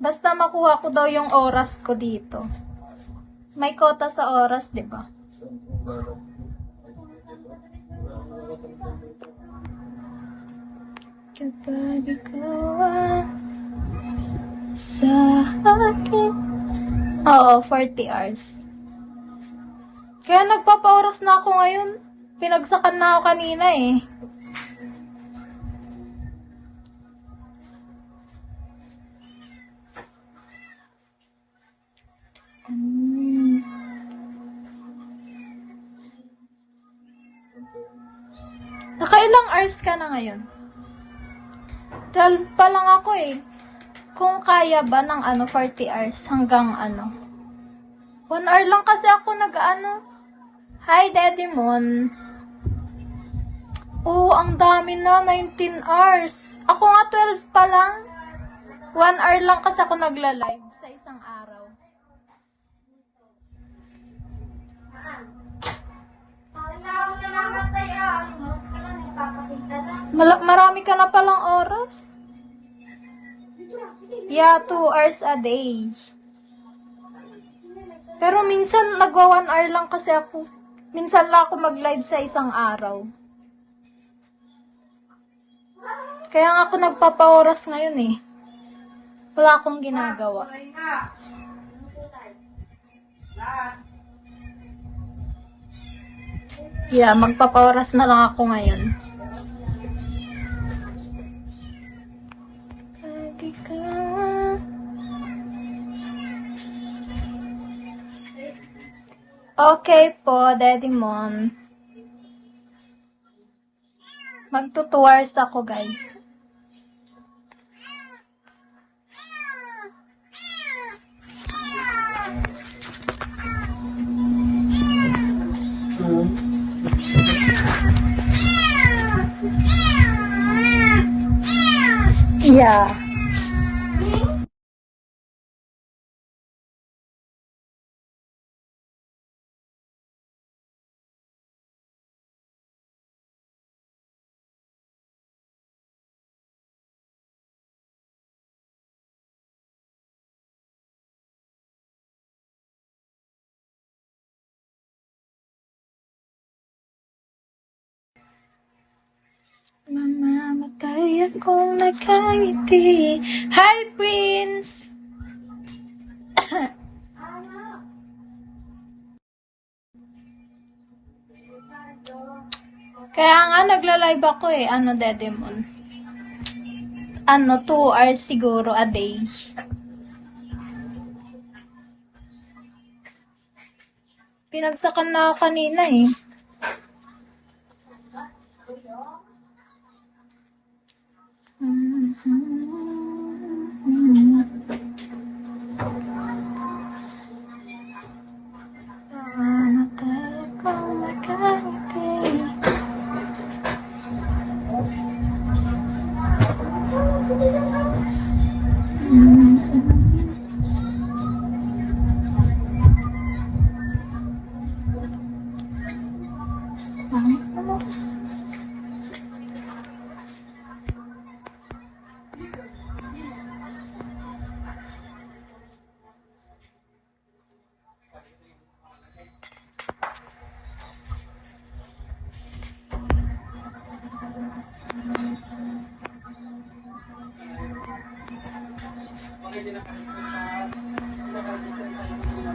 Basta makuha ko daw yung oras ko dito. May kota sa oras, di ba? Kapag ikaw sa akin. Oo, 40 hours. Kaya nagpapa-oras na ako ngayon. Pinagsakan na ako kanina eh. Nakailang hours ka na ngayon? 12 pa lang ako eh. Kung kaya ba ng 40 hours hanggang 1 hour lang kasi ako Hi, Daddy Mon. Oh, ang dami na. 19 hours. Ako nga 12 pa lang. 1 hour lang kasi ako nagla-live sa isang araw. Marami ka na palang oras? Yeah, 2 hours a day. Pero minsan nagwa 1 hour lang kasi ako. Minsan lang ako mag-live sa isang araw. Kaya nga ako nagpapa-oras ngayon eh. Wala akong ginagawa. Yeah, magpapa-oras na lang ako ngayon. Okay po, Daddy Mon. Magto 2 hours ako, guys. Yeah. Mamamatay akong nakangiti. Hi, Prince! Kaya nga nagla-live ako eh. Dedemon? 2 hours siguro a day. Pinagsakan na ako kanina eh.